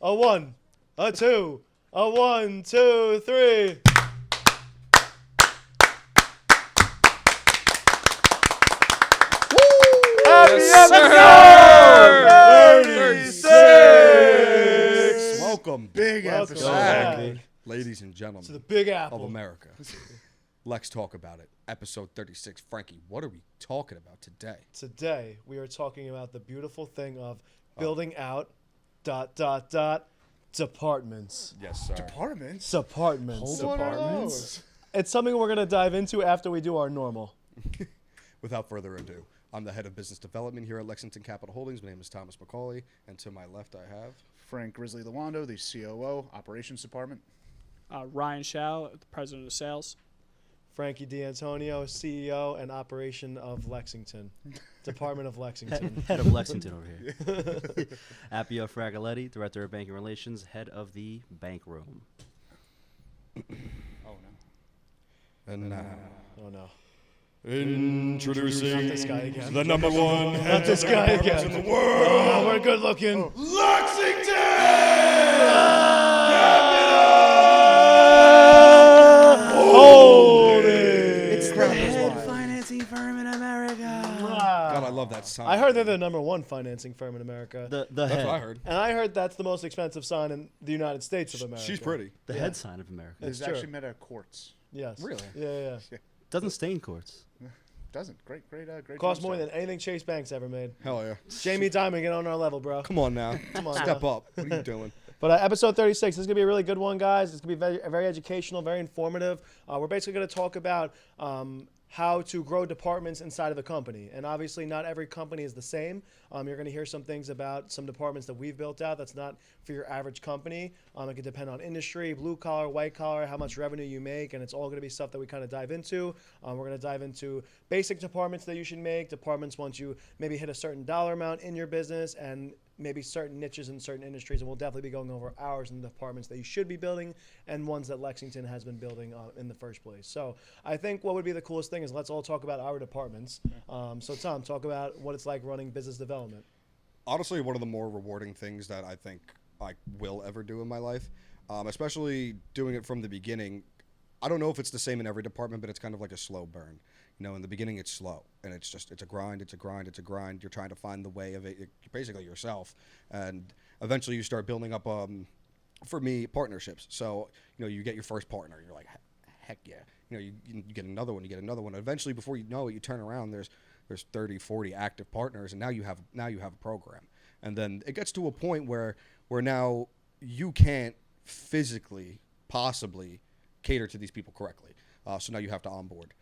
A 1, a 2, a 1, 2, 3. Happy episode 36. Welcome, Big Welcome episode. back ladies and gentlemen to the Big Apple of America. Lex Talk About It, episode 36. Frankie, what are we talking about today? Today we are talking about the beautiful thing of building out ... departments. Yes, sir. Departments. Departments. What are those? It's something we're gonna dive into after we do our normal. Without further ado, I'm the head of business development here at Lexington Capital Holdings. My name is Thomas McCauley, and to my left I have... Frank Grizzly Lawando, the COO, Operations Department. Ryan Shao, the president of sales. Frankie D'Antonio, CEO and operation of Lexington, Department of Lexington. Head of Lexington over here. Appio Fragoletti, Director of Banking Relations, Head of the Bank Room. Oh, no. And now, Oh no. introducing Not this guy again. the number one Not head this of guy departments again. in the world, Oh, we're good looking. It's the head financing firm in America. God, I love that sign. I heard they're the number one financing firm in America. The That's head. what I heard. And I heard that's the most expensive sign in the United States of America. She's pretty. The Yeah. head sign of America. It's It's true. actually met at courts. Yes. Really? Yeah. Doesn't stain courts. Doesn't. Great. Costs job, more sir. than anything Chase Bank's ever made. Hell yeah. Jamie Dimon, get on our level, bro. Come on now. Come on Step now. up. What are you doing? But episode 36, this is going to be a really good one, guys. It's going to be very educational, very informative. We're basically going to talk about how to grow departments inside of a company. And obviously, not every company is the same. You're going to hear some things about some departments that we've built out that's not for your average company. It can depend on industry, blue collar, white collar, how much revenue you make, and it's all going to be stuff that we kind of dive into. We're going to dive into basic departments that you should make, departments once you maybe hit a certain dollar amount in your business, and maybe certain niches in certain industries, and we'll definitely be going over ours and the departments that you should be building and ones that Lexington has been building in the first place. So I think what would be the coolest thing is let's all talk about our departments. So Tom, talk about what it's like running business development. Honestly, one of the more rewarding things that I think I will ever do in my life, especially doing it from the beginning. I don't know if it's the same in every department, but it's kind of like a slow burn. You know, in the beginning, it's slow, and it's a grind. You're trying to find the way of it, basically yourself, and eventually you start building up, for me, partnerships. So, you know, you get your first partner, you're like, heck yeah. You know, you get another one, Eventually, before you know it, you turn around, there's 30, 40 active partners, and now you have a program. And then it gets to a point where now you can't physically possibly cater to these people correctly. So now you have to onboard.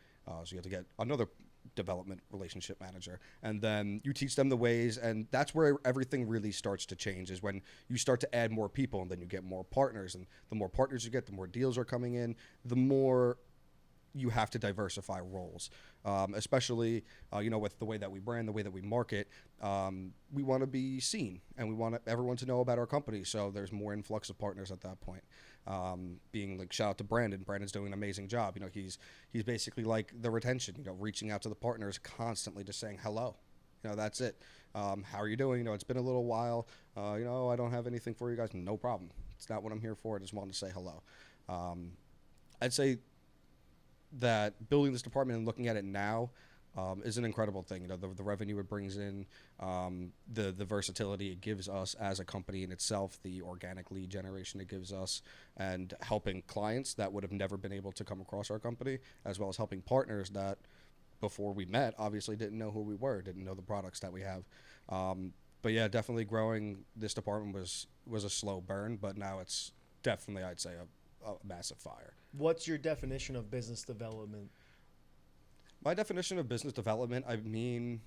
So you have to get another development relationship manager, and then you teach them the ways, and that's where everything really starts to change, is when you start to add more people, and then you get more partners, and the more partners you get, the more deals are coming in, the more you have to diversify roles, especially, you know, with the way that we brand, the way that we market. We want to be seen, and we want everyone to know about our company. So there's more influx of partners at that point. Being like, shout out to Brandon. Brandon's doing an amazing job. You know, he's basically like the retention. You know, reaching out to the partners constantly, just saying hello. You know, that's it. How are you doing? You know, it's been a little while. You know, I don't have anything for you guys. No problem. It's not what I'm here for. I just wanted to say hello. I'd say that building this department and looking at it now is an incredible thing. You know, the revenue it brings in, the versatility it gives us as a company in itself, the organic lead generation it gives us, and helping clients that would have never been able to come across our company, as well as helping partners that before we met obviously didn't know who we were, didn't know the products that we have. But yeah, definitely growing this department was a slow burn, but now it's definitely, I'd say, a massive fire. What's your definition of business development? My definition of business development, I mean,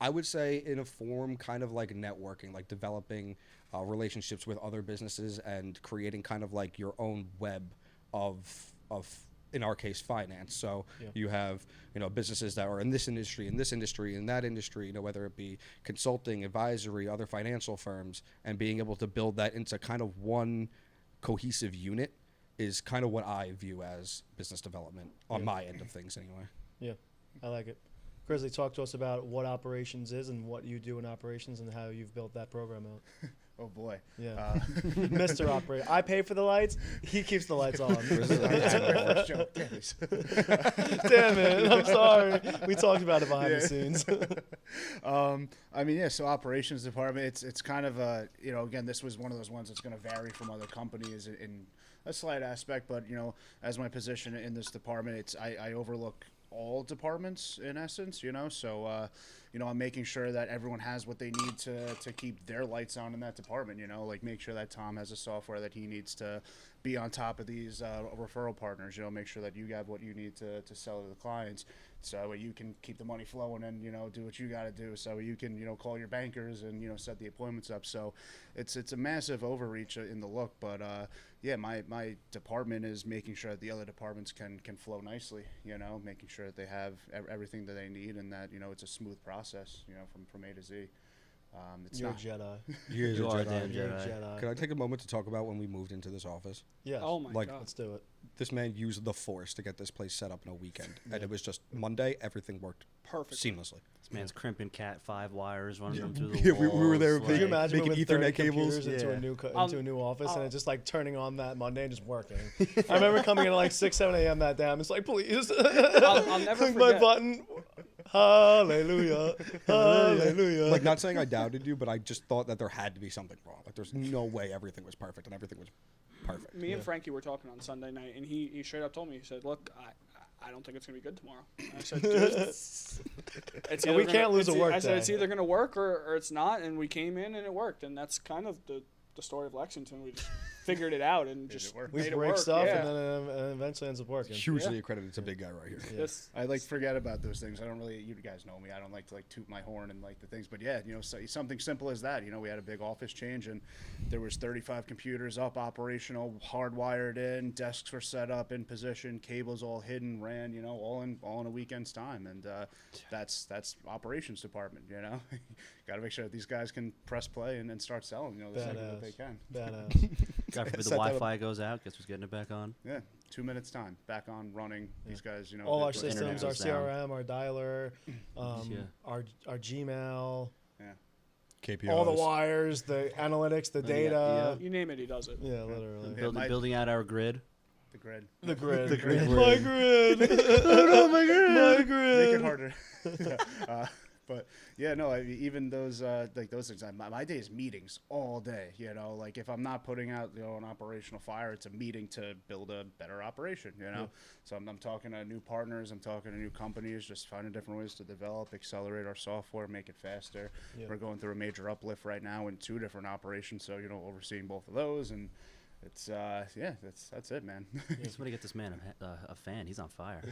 I would say in a form kind of like networking, like developing relationships with other businesses and creating kind of like your own web of in our case, finance. So you have, you know, businesses that are in this industry, in that industry, you know, whether it be consulting, advisory, other financial firms, and being able to build that into kind of one cohesive unit is kind of what I view as business development on my end of things anyway. Yeah, I like it. Grizzly, talk to us about what operations is and what you do in operations and how you've built that program out. Oh boy. Yeah. Mr. Operator. I pay for the lights. He keeps the lights on. First joke. Damn it. Damn it. I'm sorry. We talked about it behind the scenes. I mean, yeah. So operations department, it's kind of a, again, this was one of those ones that's going to vary from other companies in a slight aspect, but as my position in this department, I overlook all departments in essence, so I'm making sure that everyone has what they need to keep their lights on in that department, like make sure that Tom has a software that he needs to be on top of these referral partners, make sure that you have what you need to sell to the clients, so you can keep the money flowing and do what you got to do, so you can call your bankers and set the appointments up. So it's a massive overreach in the look, but yeah, my department is making sure that the other departments can flow nicely, making sure that they have everything that they need and that it's a smooth process, from A to Z. It's You're not a Jedi. You are a damn You're a Jedi. Jedi. Can I take a moment to talk about when we moved into this office? Yes. Oh my Like, god. Let's do it. This man used the Force to get this place set up in a weekend, and it was just Monday. Everything worked Perfect. seamlessly. This man's crimping Cat 5 wires, running them through the Yeah, walls. we were there Could you imagine making moving Ethernet 30 cables? computers into Yeah. into a new office and it just like turning on that Monday and just working? I remember coming in at like 6, 7 a.m. that day. I'm just like, please. I'll never Click my forget. button. Hallelujah. Hallelujah. Like, not saying I doubted you, but I just thought that there had to be something wrong. Like, there's no way everything was perfect, and everything was perfect. Me and Frankie were talking on Sunday night, and he straight up told me, he said, "Look, I don't think it's gonna be good tomorrow." And I said, "Dude, it's And either we can't lose a work I said day. it's either gonna work or it's not, and we came in and it worked, and that's kind of the story of Lexington. We just figured it out and just it work? we made it break work. stuff yeah. and then it eventually ends up working. Hugely Yeah. accredited. It's a big guy right here. Yeah. Yes. I like to forget about those things. I don't really, you guys know me. I don't like to toot my horn and the things, but yeah, so, something simple as that. We had a big office change and there was 35 computers up, operational, hardwired in, desks were set up in position, cables all hidden, ran, all in a weekend's time, and that's operations department. Got to make sure that these guys can press play and start selling. The second that they can. Badass. God forbid the Set that up. Wi-Fi goes out. Guess who's getting it back on? Yeah, 2 minutes time, back on running. These guys, All our the systems, internet our was down. CRM, our dialer, Yeah. our Gmail, KPIs. all the wires, the analytics, the data. You name it, he does it. Yeah, literally. Yeah, Building out our grid. the grid. The grid. The grid. My grid. My grid. Make it harder. But yeah, no, even those those things. My day is meetings all day. Like if I'm not putting out an operational fire, it's a meeting to build a better operation. So I'm talking to new partners, I'm talking to new companies, just finding different ways to develop, accelerate our software, make it faster. Yeah. We're going through a major uplift right now in 2 different operations, so overseeing both of those, and it's that's it, man. Somebody get this man a fan. He's on fire.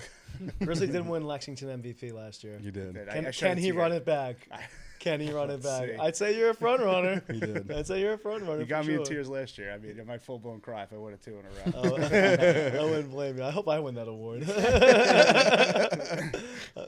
Grizzly did win Lexington MVP last year. You did. Can he run it back? Can he run it back? I'd say you're a front runner. He did. I'd say you're a front runner. You got for me sure. in tears last year. I mean, I might full blown cry if I won 2 in a row. I wouldn't blame you. I hope I win that award.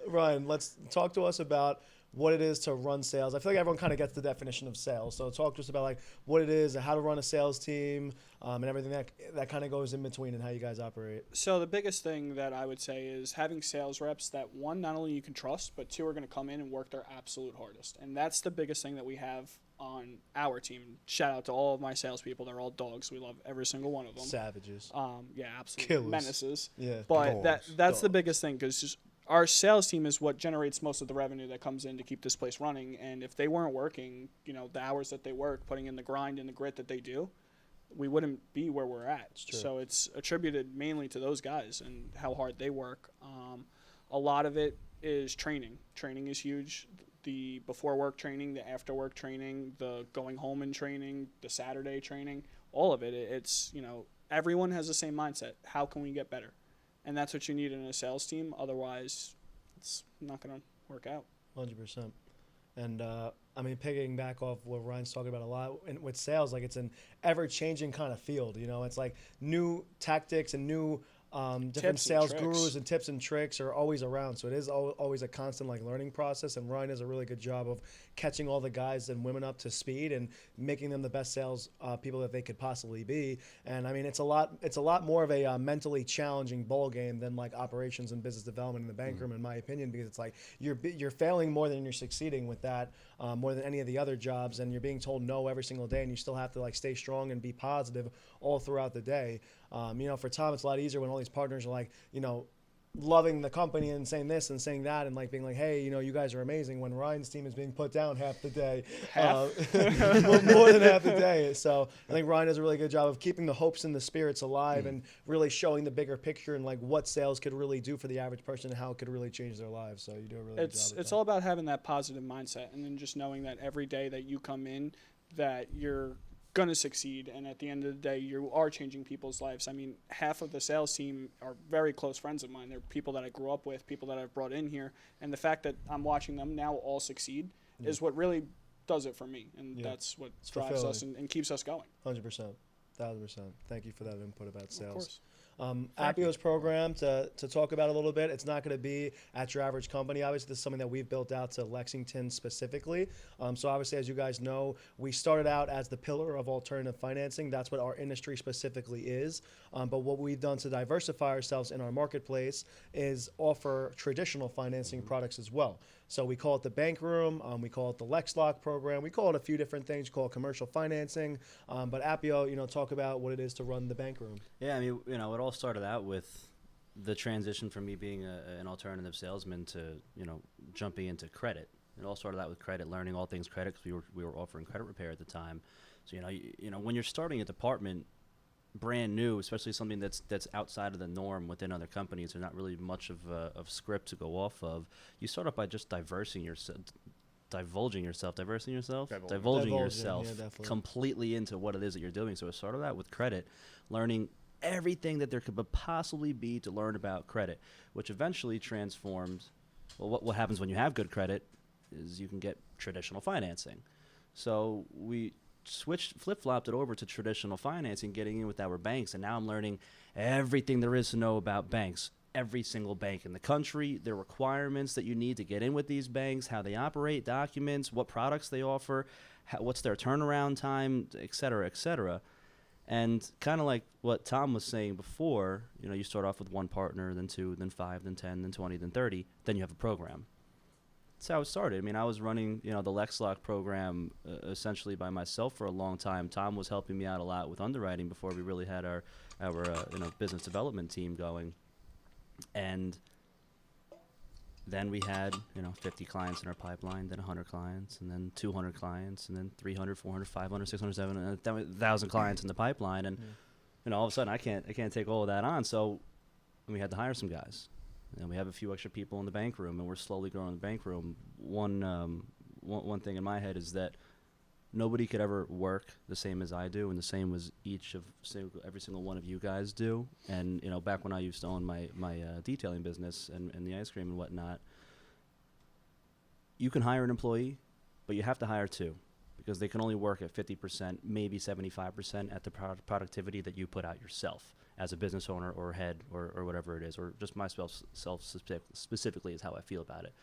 Ryan, let's talk to us about what it is to run sales. I feel like everyone kind of gets the definition of sales. So talk to us about what it is and how to run a sales team and everything that kind of goes in between and how you guys operate. So the biggest thing that I would say is having sales reps that, one, not only you can trust, but 2, are going to come in and work their absolute hardest. And that's the biggest thing that we have on our team. Shout out to all of my salespeople. They're all dogs. We love every single one of them. Savages. Yeah, absolute Killers. menaces. Yeah. But that's Dogs. the biggest thing, because our sales team is what generates most of the revenue that comes in to keep this place running. And if they weren't working, the hours that they work, putting in the grind and the grit that they do, we wouldn't be where we're at. So it's attributed mainly to those guys and how hard they work. A lot of it is training. Training is huge. The before work training, the after work training, the going home and training, the Saturday training, all of it. It's, everyone has the same mindset. How can we get better? And that's what you need in a sales team. Otherwise, it's not going to work out. 100%. And picking back off what Ryan's talking about a lot with sales, it's an ever-changing kind of field. It's like new tactics and new different Tips and sales tricks. gurus and tips and tricks are always around. So it is always a constant like learning process. And Ryan does a really good job of catching all the guys and women up to speed and making them the best sales people that they could possibly be. And I mean, it's a lot more of a mentally challenging ball game than like operations and business development in the bank room, in my opinion, because it's like you're failing more than you're succeeding with that, more than any of the other jobs, and you're being told no every single day, and you still have to like stay strong and be positive all throughout the day. For Tom, it's a lot easier when all these partners are like, loving the company and saying this and saying that and like being like, hey, you guys are amazing, when Ryan's team is being put down half the day. More than half the day. So I think Ryan does a really good job of keeping the hopes and the spirits alive and really showing the bigger picture and like what sales could really do for the average person and how it could really change their lives. So you do a really good job. It's all about having that positive mindset and then just knowing that every day that you come in that you're going to succeed, and at the end of the day you are changing people's lives. I mean, half of the sales team are very close friends of mine. They're people that I grew up with, people that I've brought in here, and the fact that I'm watching them now all succeed is what really does it for me, and that's what drives us and keeps us going. 100%, 1,000%. Thank you for that input about sales. Of course. Appio's program, to talk about a little bit, it's not going to be at your average company. Obviously, this is something that we've built out to Lexington specifically. So obviously, as you guys know, we started out as the pillar of alternative financing. That's what our industry specifically is. But what we've done to diversify ourselves in our marketplace is offer traditional financing products as well. So we call it the bank room. We call it the Lex Talk program. We call it a few different things. We call it commercial financing. But Appio, talk about what it is to run the bank room. Yeah, I mean, it all started out with the transition from me being an alternative salesman to, jumping into credit. It all started out with credit, learning all things credit, because we were offering credit repair at the time. So, when you're starting a department brand new, especially something that's outside of the norm within other companies, there's not really much of script to go off of. You start off by just divulging yourself completely into what it is that you're doing. So it started out with credit, learning everything that there could possibly be to learn about credit, which eventually transformed. Well, what happens when you have good credit is you can get traditional financing. So we flip-flopped it over to traditional financing, getting in with our banks, and now I'm learning everything there is to know about banks. Every single bank in the country, their requirements that you need to get in with these banks, how they operate, documents, what products they offer, what's their turnaround time, et cetera, et cetera. And kind of like what Tom was saying before, you start off with one partner, then 2, then 5, then 10, then 20, then 30, then you have a program. That's how it started. I mean, I was running, the Lex Talk program essentially by myself for a long time. Tom was helping me out a lot with underwriting before we really had our business development team going. And then we had, 50 clients in our pipeline, then 100 clients, and then 200 clients, and then 300, 400, 500, 600, 700, 1,000 clients in the pipeline. And, all of a sudden I can't take all of that on. So we had to hire some guys. And we have a few extra people in the bank room, and we're slowly growing the bank room. One thing in my head is that nobody could ever work the same as I do, and the same as every single one of you guys do. And back when I used to own my detailing business and the ice cream and whatnot, you can hire an employee, but you have to hire 2, because they can only work at 50%, maybe 75% at the productivity that you put out yourself as a business owner or head or whatever it is, or just myself specifically is how I feel about it.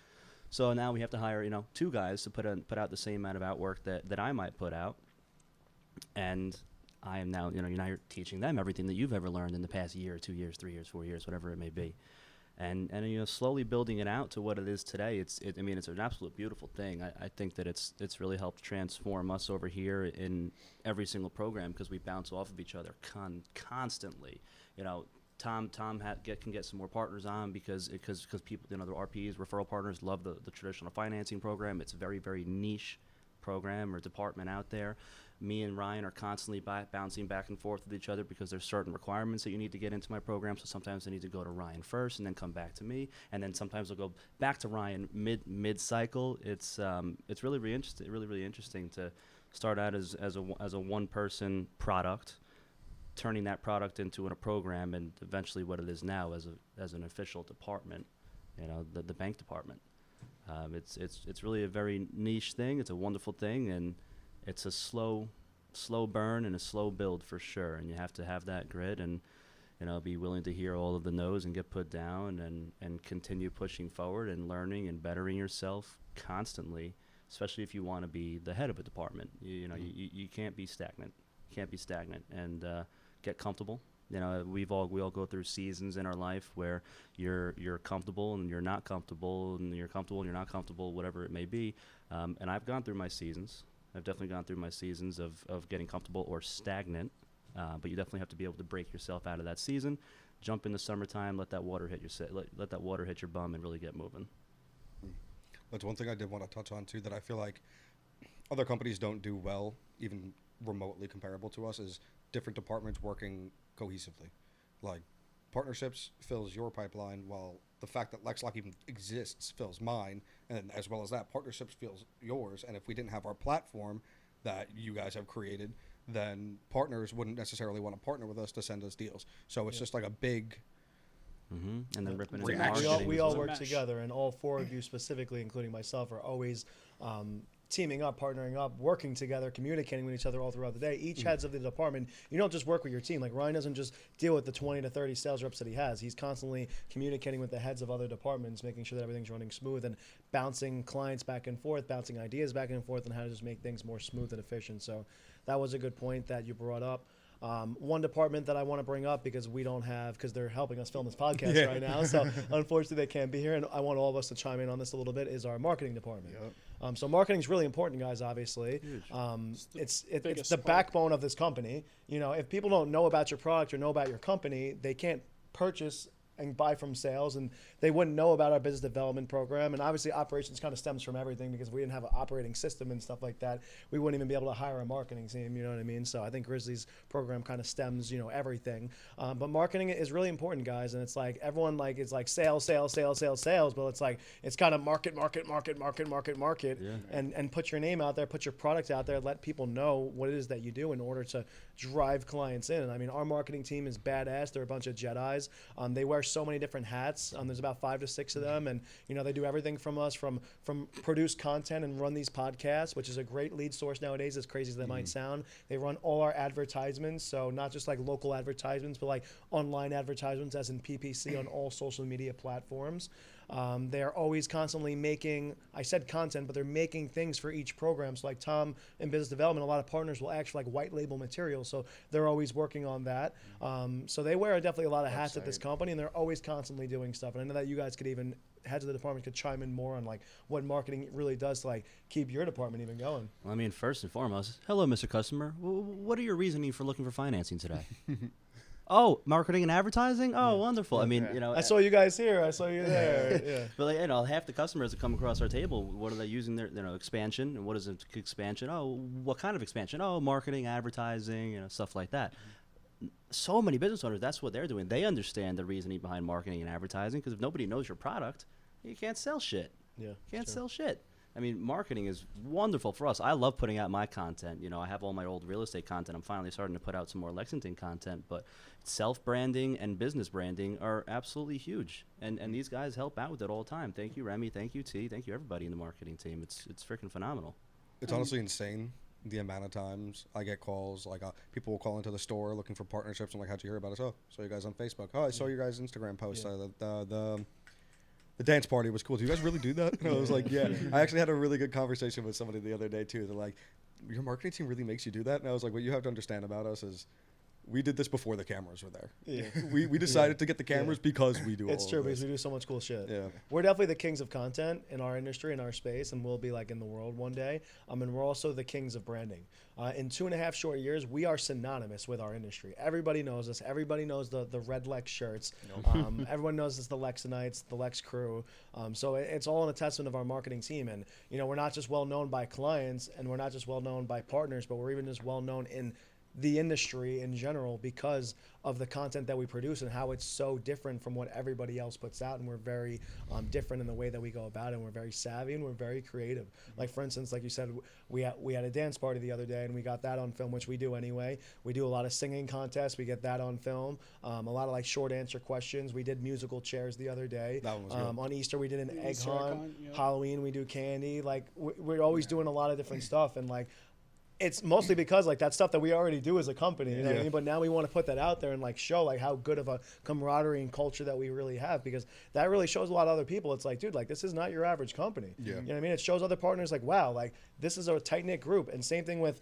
So now we have to hire 2 guys to put out the same amount of outwork that I might put out, and I am now you're teaching them everything that you've ever learned in the past year, 2 years, 3 years, 4 years, whatever it may be. And slowly building it out to what it is today. It's an absolute beautiful thing. I think that it's really helped transform us over here in every single program, because we bounce off of each other constantly. Tom can get some more partners on because people, the RPs, referral partners, love the traditional financing program. It's a very, very niche program or department out there. Me and Ryan are constantly bouncing back and forth with each other, because there's certain requirements that you need to get into my program. So sometimes I need to go to Ryan first and then come back to me, and then sometimes I'll go back to Ryan mid cycle. It's really really interesting to start out as a one person product, turning that product into a program, and eventually what it is now as an official department, the bank department. It's really a very niche thing. It's a wonderful thing, and it's a slow burn and a slow build for sure. And you have to have that grit. And be willing to hear all of the no's and get put down and continue pushing forward and learning and bettering yourself constantly, especially if you want to be the head of a department. You can't be stagnant. You can't be stagnant, and get comfortable. We all go through seasons in our life where you're comfortable and you're not comfortable, and you're comfortable and you're not comfortable, whatever it may be. And I've gone through my seasons. I've definitely gone through my seasons of getting comfortable or stagnant. But you definitely have to be able to break yourself out of that season, jump in the summertime, let that water hit let that water hit your bum, and really get moving. That's one thing I did want to touch on too, that I feel like other companies don't do well, even remotely comparable to us, is different departments working cohesively. Like, partnerships fills your pipeline, while the fact that Lex Talk even exists fills mine, and as well as that, partnerships fills yours. And if we didn't have our platform that you guys have created, then partners wouldn't necessarily want to partner with us to send us deals. So it's just like a big And then ripping into Reaction. marketing. We as all well. work Mesh. together, and all four of you specifically, including myself, are always teaming up, partnering up, working together, communicating with each other all throughout the day. Each heads of the department, you don't just work with your team. Like, Ryan doesn't just deal with the 20 to 30 sales reps that he has. He's constantly communicating with the heads of other departments, making sure that everything's running smooth and bouncing clients back and forth, bouncing ideas back and forth, and how to just make things more smooth and efficient. So that was a good point that you brought up. One department that I want to bring up, because they're helping us film this podcast right now, so unfortunately they can't be here, and I want all of us to chime in on this a little bit, is our marketing department. So marketing is really important, guys, obviously. It's the biggest part. backbone of this company. If people don't know about your product or know about your company, they can't purchase and buy from sales, and they wouldn't know about our business development program. And obviously operations kind of stems from everything, because if we didn't have an operating system and stuff like that, we wouldn't even be able to hire a marketing team, you know what I mean? So I think Grizzly's program kind of stems, everything. But marketing is really important, guys. And it's like, everyone it's like sales, but it's like, it's kind of market, and put your name out there, put your product out there, let people know what it is that you do in order to drive clients in. And I mean, our marketing team is badass. They're a bunch of Jedis. They wear so many different hats. There's about 5 to 6 of them, and they do everything from us, from produce content and run these podcasts, which is a great lead source nowadays, as crazy as that might sound. They run all our advertisements, so not just like local advertisements, but like online advertisements, as in PPC, on all social media platforms. They are always constantly making, I said content, but they're making things for each program. So like Tom in business development, a lot of partners will actually like white label material. So they're always working on that. So they wear definitely a lot of hats at this company, and they're always constantly doing stuff. And I know that you guys could even, heads of the department, could chime in more on like what marketing really does to like keep your department even going. Well, I mean, first and foremost, hello, Mr. Customer. What are your reasoning for looking for financing today? Oh, marketing and advertising? Oh, wonderful. I mean, I saw you guys here. I saw you there. Yeah. But half the customers that come across our table, what are they using their expansion? And what is it, expansion? Oh, what kind of expansion? Oh, marketing, advertising, stuff like that. So many business owners, that's what they're doing. They understand the reasoning behind marketing and advertising, because if nobody knows your product, you can't sell shit. Yeah. You can't sell shit. I mean, marketing is wonderful for us. I love putting out my content. I have all my old real estate content. I'm finally starting to put out some more Lexington content, but self-branding and business branding are absolutely huge. And these guys help out with it all the time. Thank you, Remy. Thank you, T. Thank you, everybody in the marketing team. It's freaking phenomenal. It's honestly insane, the amount of times I get calls. Like, people will call into the store looking for partnerships. I'm like, how'd you hear about us? Oh, saw you guys on Facebook. Oh, I saw your guys' Instagram post. The dance party was cool. Do you guys really do that? And I was like, yeah. I actually had a really good conversation with somebody the other day, too. They're like, your marketing team really makes you do that? And I was like, what you have to understand about us is we did this before the cameras were there. Yeah. We decided to get the cameras because we do all It's true, of this. because we do so much cool shit. Yeah. We're definitely the kings of content in our industry, in our space, and we'll be like in the world one day. And we're also the kings of branding. In 2.5 short years, we are synonymous with our industry. Everybody knows us. Everybody knows the red Lex shirts. Everyone knows it's the Lexinites, the Lex crew. So it's all an attestment of our marketing team. And, we're not just well known by clients, and we're not just well known by partners, but we're even just well known in the industry in general, because of the content that we produce and how it's so different from what everybody else puts out. And we're very different in the way that we go about it, and we're very savvy, and we're very creative. Like, for instance, like you said, we had a dance party the other day, and we got that on film, which we do anyway. We do a lot of singing contests. We get that on film. A lot of like short answer questions. We did musical chairs the other day. That one was good. On Easter, we did an egg Easter hunt. hunt, yeah. Halloween, we do candy. Like, we're always doing a lot of different stuff. And like, it's mostly because like that stuff that we already do as a company, you know what I Yeah. mean? But now we want to put that out there and like show like how good of a camaraderie and culture that we really have, because that really shows a lot of other people. It's like, dude, like this is not your average company. Yeah. You know what I mean? It shows other partners like, wow, like this is a tight knit group. And same thing with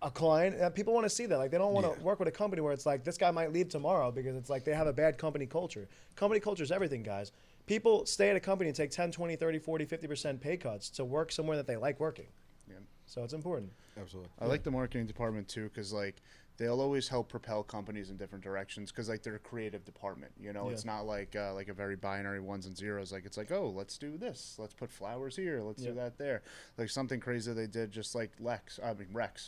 a client. People want to see that. Like they don't want to Yeah. work with a company where it's like this guy might leave tomorrow because it's like they have a bad company culture. Company culture is everything, guys. People stay at a company and take 10, 20, 30, 40, 50% pay cuts to work somewhere that they like working. Yeah. So it's important. Absolutely. I like the marketing department too, because like they'll always help propel companies in different directions, because like they're a creative department. You know, Yeah. it's not like a very binary ones and zeros. Like it's like, oh, let's do this, let's put flowers here, let's Yeah. do that there. Like something crazy they did, just like Rex.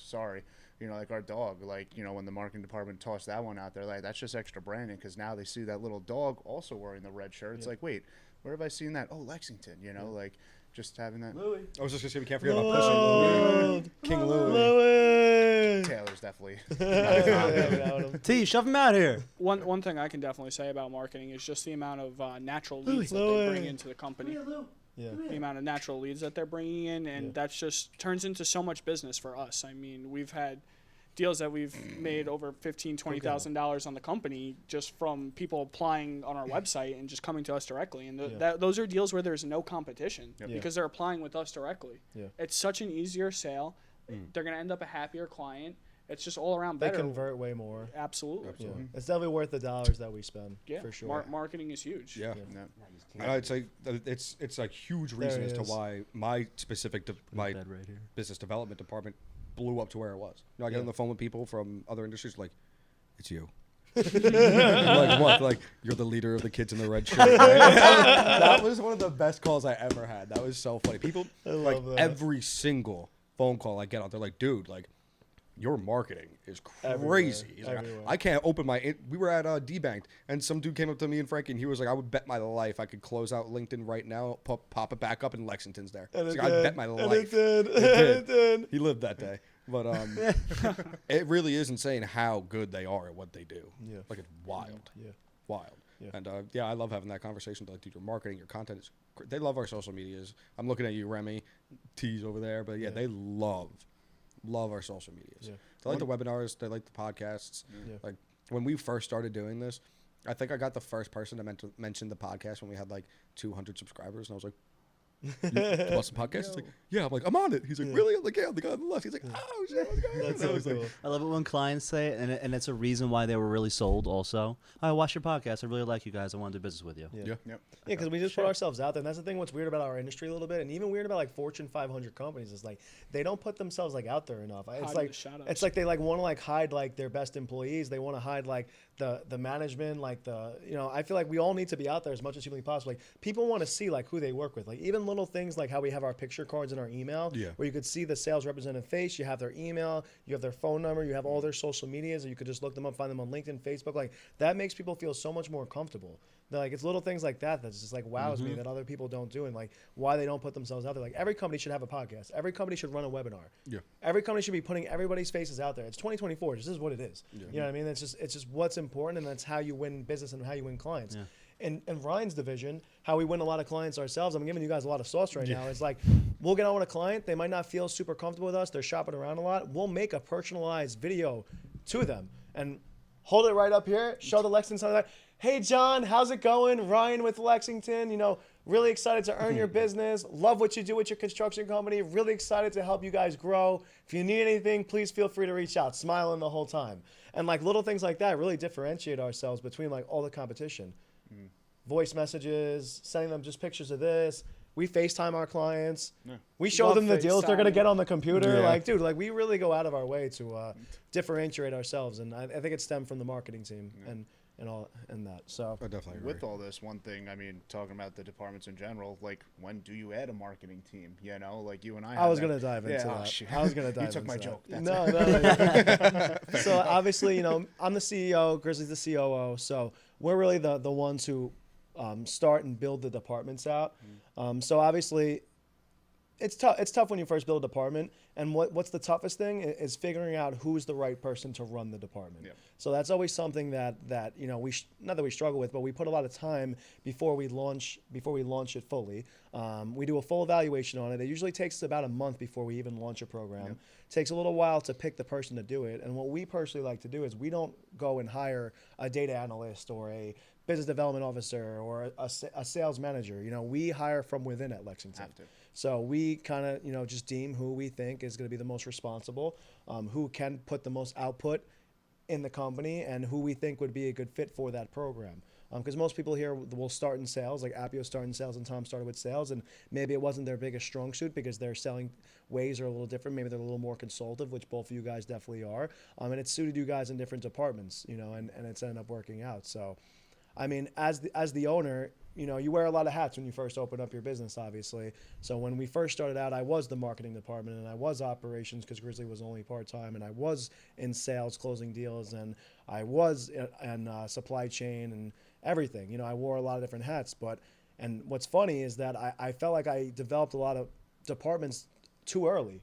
Sorry. You know, like our dog, like, you know, when the marketing department tossed that one out there, like that's just extra branding, because now they see that little dog also wearing the red shirt. It's Yeah. like, wait, where have I seen that? Oh, Lexington, you know, like just having that. I was just gonna say we can't forget about Louis. Pussy. King Louis. Louis. Taylor's definitely. T, shove him out here. One thing I can definitely say about marketing is just the amount of natural leads that Louis. they bring into the company. Yeah. The amount of natural leads that they're bringing in, and Yeah. that's just turns into so much business for us. I mean, we've had deals that we've made over $15,000-$20,000 on the company just from people applying on our website and just coming to us directly. And Yeah. those are deals where there's no competition Yep. Yeah. because they're applying with us directly. Yeah. It's such an easier sale. They're going to end up a happier client. It's just all around They better. convert way more. Absolutely. Yeah. It's definitely worth the dollars that we spend. Yeah. For sure. Marketing is huge. Yeah. No. And I'd say that it's a huge There reason he as to is. why my specific my Bed right here. business development department blew up to where it was. You know, I get Yeah. on the phone with people from other industries like, it's you. I'm like, what? Like, you're the leader of the kids in the red shirt. Right? That was one of the best calls I ever had. That was so funny. People, like, love that. every single phone call I get on, they're like, dude, like, your marketing is Everywhere. crazy. He's like, Everywhere. I can't open my. We were at D-Banked, and some dude came up to me and Frankie, and he was like, I would bet my life I could close out LinkedIn right now, pop it back up, and Lexington's there. And He's it like, I did. bet my And life. it did. It And did. it did. He lived that day. But it really is insane how good they are at what they do. Yeah. Like, it's wild. Yeah. Wild. Yeah. And I love having that conversation. Like, dude, your marketing, your content is. They love our social medias. I'm looking at you, Remy, T's over there, but yeah, they love our social medias. Yeah. They like the webinars. They like the podcasts. Yeah. Like when we first started doing this, I think I got the first person to mention the podcast when we had like 200 subscribers, and I was like, "You watch the podcast?" He's like, "Yeah." I'm like, "I'm on it." He's like, "Really?" I'm like, "Yeah." I'm the guy on the left. He's like, "Oh shit, what's going on?" That's And I so was like, cool. I love it when clients say it, and it's a reason why they were really sold also. I watch your podcast. I really like you guys. I want to do business with you. Yeah. Yeah. Yep. Yeah, because we just put ourselves out there, and that's the thing. What's weird about our industry a little bit, and even weird about like Fortune 500 companies, is like they don't put themselves like out there enough. It's Hide like the shadows. it's like they like want to like hide like their best employees. They want to hide like the management, like I feel like we all need to be out there as much as humanly possible. Like people want to see like who they work with, like even little things like how we have our picture cards in our email, Yeah. where you could see the sales representative face, you have their email, you have their phone number, you have all their social medias, or you could just look them up, find them on LinkedIn, Facebook. Like that makes people feel so much more comfortable. Like it's little things like that that's just like wows me that other people don't do, and like why they don't put themselves out there. Like every company should have a podcast. Every company should run a webinar. Yeah. Every company should be putting everybody's faces out there. It's 2024. This is what it is. You know what I mean? It's just what's important, and that's how you win business and how you win clients. Yeah. In Ryan's division, how we win a lot of clients ourselves. I'm giving you guys a lot of sauce right now. It's like we'll get on with a client. They might not feel super comfortable with us. They're shopping around a lot. We'll make a personalized video to them and hold it right up here. Show the Lexington side of that. Hey, John, how's it going? Ryan with Lexington. Really excited to earn your business. Love what you do with your construction company. Really excited to help you guys grow. If you need anything, please feel free to reach out. Smiling the whole time. And like little things like that really differentiate ourselves between like all the competition. Voice messages, sending them just pictures of this. We FaceTime our clients. Yeah. We show Love them the deals they're going to FaceTime. get on the computer. Yeah. Like, dude, like we really go out of our way to differentiate ourselves. And I think it stemmed from the marketing team and all and that. So I definitely agree. With all this, one thing, I mean, talking about the departments in general, like, when do you add a marketing team? Like you and I. I was had going to that. dive into Yeah, oh, that. shoot. I was going to dive You took into my that. joke. That's No. So obviously, I'm the CEO, Grizzly's the COO. So we're really the ones who start and build the departments out. So obviously, it's tough when you first build a department, And what's the toughest thing is figuring out who's the right person to run the department. Yep. So that's always something that not that we struggle with, but we put a lot of time before we launch it fully. We do a full evaluation on it. It usually takes about a month before we even launch a program. Yep. Takes a little while to pick the person to do it. And what we personally like to do is we don't go and hire a data analyst or a business development officer or a sales manager. We hire from within at Lexington. Have to. So we kind of, just deem who we think is going to be the most responsible, who can put the most output in the company, and who we think would be a good fit for that program. Because most people here will start in sales, like Appio started in sales and Tom started with sales, and maybe it wasn't their biggest strong suit because their selling ways are a little different. Maybe they're a little more consultative, which both of you guys definitely are. And it suited you guys in different departments, and it's ended up working out. So, I mean, as the owner, you wear a lot of hats when you first open up your business, obviously. So when we first started out, I was the marketing department, and I was operations because Grizzly was only part-time, and I was in sales closing deals, and I was in supply chain and everything. I wore a lot of different hats. And what's funny is that I felt like I developed a lot of departments too early,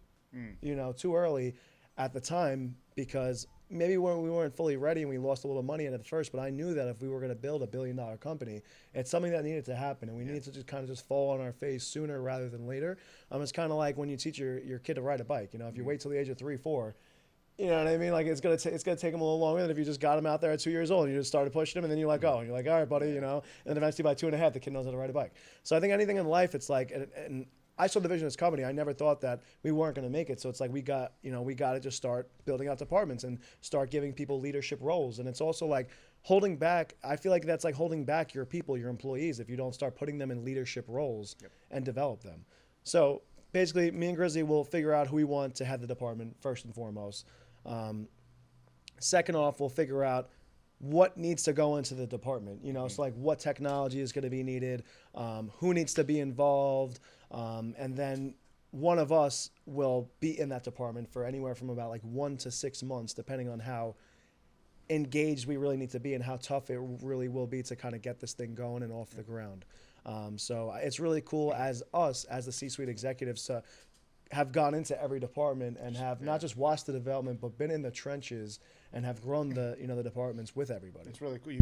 too early at the time, because maybe we weren't fully ready and we lost a little money in it at first, but I knew that if we were going to build $1 billion company, it's something that needed to happen, and we needed to just fall on our face sooner rather than later. It's kind of like when you teach your kid to ride a bike. If you wait till the age of 3, 4, you know what I mean? Like it's gonna take him a little longer than if you just got him out there at 2 years old and you just started pushing him, and then you let go and you're like, all right, buddy, and then eventually by 2.5, the kid knows how to ride a bike. So I think anything in life, it's like, and I saw the vision of this company. I never thought that we weren't going to make it. So it's like we got to just start building out departments and start giving people leadership roles. And it's also like holding back. I feel like that's like holding back your people, your employees, if you don't start putting them in leadership roles and develop them. So basically, me and Grizzly will figure out who we want to head the department first and foremost. Second off, we'll figure out what needs to go into the department. So like what technology is going to be needed, who needs to be involved. And then one of us will be in that department for anywhere from about like 1 to 6 months, depending on how engaged we really need to be and how tough it really will be to kind of get this thing going and off the ground. So it's really cool as the C-suite executives to have gone into every department and have not just watched the development, but been in the trenches and have grown the departments with everybody. It's really cool. You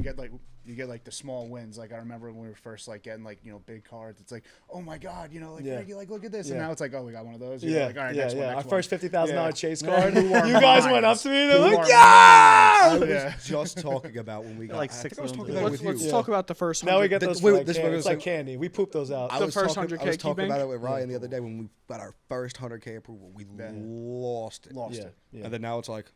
get like the small wins. Like I remember when we were first like getting like big cards. It's like, oh my god, Frankie, like look at this. And now it's like, oh, we got one of those. Like, all right, next one. Our first $50,000 Chase Yeah. card. You guys went up to me and they're like, I yeah. was just talking about when we got Like I 6 think I was months talking about it ago. with you. Let's talk about the first one. Now we get those Wait, for like this candy. was It's like like- candy. We poop those out. I The was first talking, 100K I was talking key about bank? it with Ryan the other day when we got our first 100K approval. We lost it. Yeah, yeah. And then now it's like,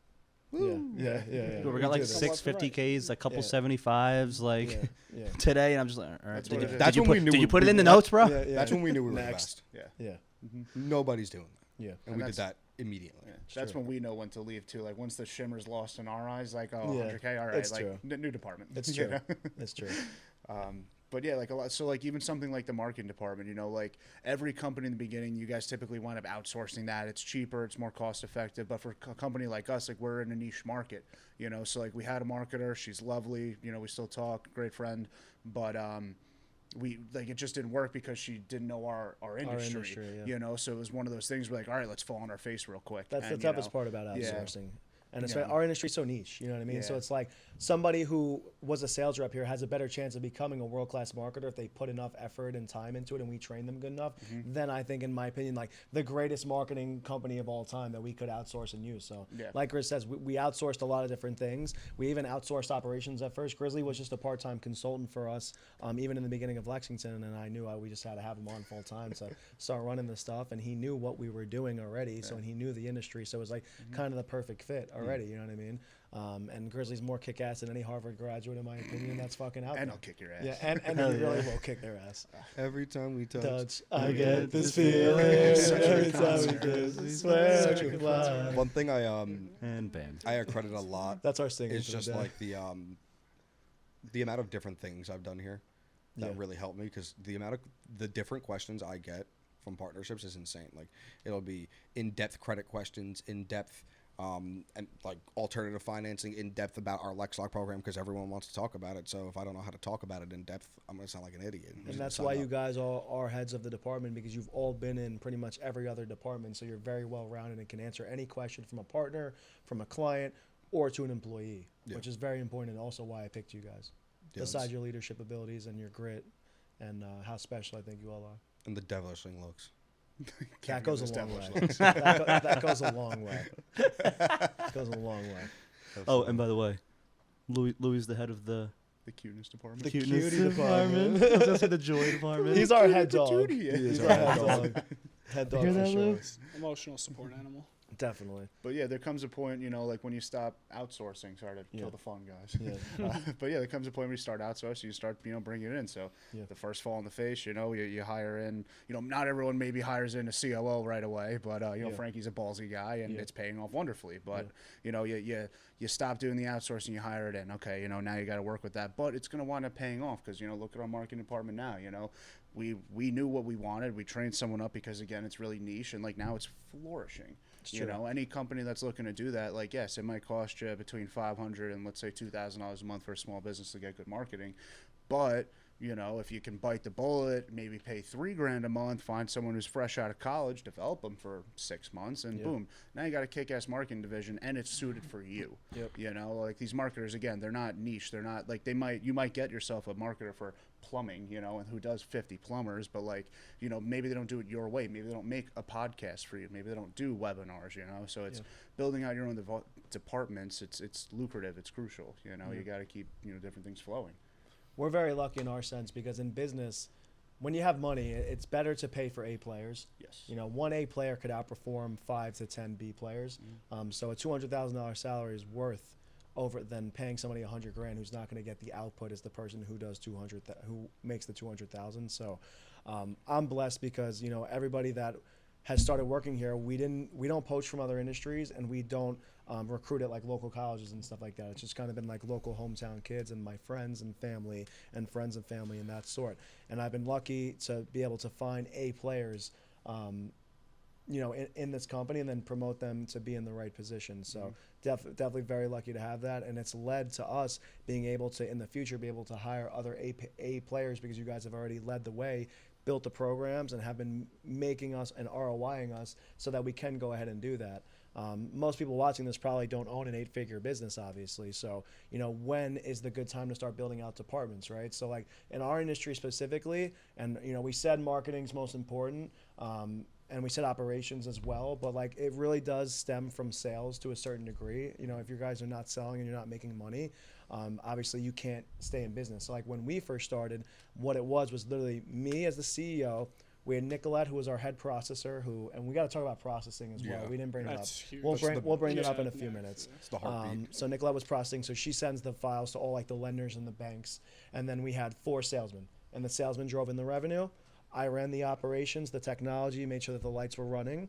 Yeah. We got like did it. 6 50Ks, a couple 75s, like Yeah. today, and I'm just like, all right. That's Did what you, it is. did That's you when put, we knew did you we- put it in the we- notes, bro? Yeah. that's when we knew we were the Next. best. Yeah. Yeah. Nobody's doing that. Yeah. And we did that's- that immediately. Yeah. That's true. when we know when to leave too. Like once the shimmer's lost in our eyes, like Yeah. 100K, all right, It's like true. new department. It's You true. know? It's true. But yeah, like a lot. So like even something like the marketing department, like every company in the beginning, you guys typically wind up outsourcing that. It's cheaper, it's more cost effective. But for a company like us, like we're in a niche market, So like we had a marketer, she's lovely. We still talk, great friend. But we like it just didn't work because she didn't know our industry. yeah. So it was one of those things where like, all right, let's fall on our face real quick. That's And, the toughest part about outsourcing. And it's Yeah. our industry's so niche, you know what I mean? So Yeah. it's like somebody who was a sales rep here has a better chance of becoming a world-class marketer if they put enough effort and time into it and we train them good enough. Then I think, in my opinion, like the greatest marketing company of all time that we could outsource and use. So Yeah. like Grizz says, we outsourced a lot of different things. We even outsourced operations at first. Grizzly was just a part-time consultant for us, even in the beginning of Lexington, and I knew we just had to have him on full-time to start running the stuff, and he knew what we were doing already, so and he knew the industry, so it was like kind of the perfect fit already, you know what I mean? And Grizzly's more kick-ass than any Harvard graduate, in my opinion. That's fucking out And there. I'll kick your ass. Yeah, and he really will kick their ass. Every time we touch. Touch, I get this feeling every time we kiss. We swear Such a to good fly. One thing And bam. I accredit a lot That's our singing. is for the just day. like the amount of different things I've done here that Yeah. really helped me, because the different questions I get from partnerships is insane. Like it'll be in-depth credit questions, in-depth and like alternative financing in depth about our Lex Talk program because everyone wants to talk about it. So if I don't know how to talk about it in depth, I'm going to sound like an idiot. And that's why you guys all are heads of the department, because you've all been in pretty much every other department. So you're very well rounded and can answer any question from a partner, from a client, or to an employee, which is very important, and also why I picked you guys. Besides your leadership abilities and your grit and how special I think you all are. And the devilishing looks. That goes a long way. That goes a long way. Goes a long way. Oh, and by the way, Louis is the head of the cuteness department. The cutie department. I was gonna say the joy department. He's our head dog. Cutie. He's our head dog. Head dog Hear for that, sure. Lou? Emotional support animal. Definitely. But yeah, there comes a point, you know, like when you stop outsourcing. Sorry to kill the fun, guys. Yeah. But yeah, there comes a point where you start outsourcing, you start, you know, bringing it in. So the first fall in the face, you know, you hire in, you know, not everyone maybe hires in a COO right away, but you know, Frankie's a ballsy guy and it's paying off wonderfully. But you know, you stop doing the outsourcing, you hire it in. Okay, you know, now you got to work with that, but it's going to wind up paying off because, you know, look at our marketing department now. You know, we knew what we wanted. We trained someone up because again, it's really niche, and like now it's flourishing. You know, any company that's looking to do that, like, yes, it might cost you between $500 and let's say $2,000 a month for a small business to get good marketing. But, you know, if you can bite the bullet, maybe pay $3,000 a month, find someone who's fresh out of college, develop them for 6 months, and boom, now you got a kick-ass marketing division, and it's suited for you. You know, like these marketers, again, they're not niche. They're not like you might get yourself a marketer for plumbing, you know, and who does 50 plumbers, but like, you know, maybe they don't do it your way. Maybe they don't make a podcast for you. Maybe they don't do webinars, you know. So it's building out your own departments. It's lucrative. It's crucial. You know, you got to keep, you know, different things flowing. We're very lucky in our sense because in business, when you have money, it's better to pay for A players. Yes. You know, one A player could outperform 5 to 10 B players. So a $200,000 salary is worth over than paying somebody $100,000 who's not going to get the output as the person who does who makes the 200,000. So I'm blessed because, you know, everybody that has started working here, we don't poach from other industries, and we don't recruit at like local colleges and stuff like that. It's just kind of been like local hometown kids and my friends and family and friends and family and that sort. And I've been lucky to be able to find A players, you know, in this company and then promote them to be in the right position. So definitely very lucky to have that. And it's led to us being able to, in the future, be able to hire other A players because you guys have already led the way, built the programs, and have been making us and ROIing us so that we can go ahead and do that. Most people watching this probably don't own an 8-figure business, obviously. So, you know, when is the good time to start building out departments, right? So, like, in our industry specifically, and, you know, we said marketing's most important, and we said operations as well, but, like, it really does stem from sales to a certain degree. You know, if you guys are not selling and you're not making money, obviously you can't stay in business. So, like, when we first started, what it was literally me as the CEO. We had Nicolette, who was our head processor, and we got to talk about processing as well. We didn't bring it up. Huge. We'll bring it up in a few minutes. It's the heartbeat. So Nicolette was processing, so she sends the files to all like the lenders and the banks, and then we had 4 salesmen, and the salesmen drove in the revenue. I ran the operations, the technology, made sure that the lights were running.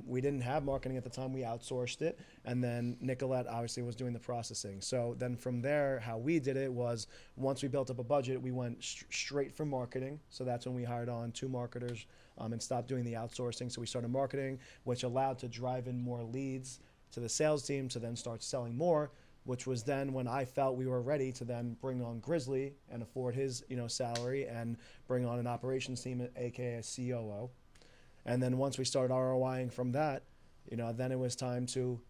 We didn't have marketing at the time. We outsourced it. And then Nicolette obviously was doing the processing. So then from there, how we did it was once we built up a budget, we went straight for marketing. So that's when we hired on 2 marketers and stopped doing the outsourcing. So we started marketing, which allowed to drive in more leads to the sales team to then start selling more, which was then when I felt we were ready to then bring on Grizzly and afford his, you know, salary and bring on an operations team, aka a COO. And then once we started ROIing from that, you know, then it was time to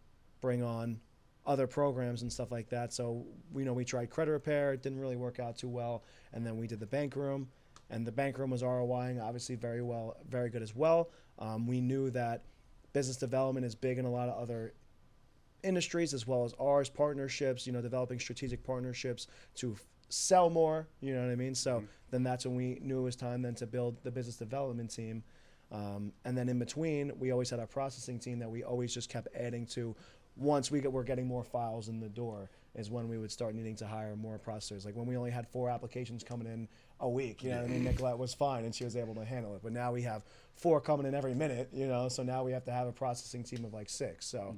bring on other programs and stuff like that. So, you know, we tried credit repair. It didn't really work out too well. And then we did the bank room. And the bank room was ROIing, obviously very well, very good as well. We knew that business development is big in a lot of other industries as well as ours, partnerships, you know, developing strategic partnerships to sell more, you know what I mean? So then that's when we knew it was time then to build the business development team. And then in between, we always had our processing team that we always just kept adding to. Once we were getting more files in the door is when we would start needing to hire more processors. Like when we only had 4 applications coming in a week, you know what I mean? Nicolette was fine and she was able to handle it. But now we have 4 coming in every minute, you know, so now we have to have a processing team of like 6. So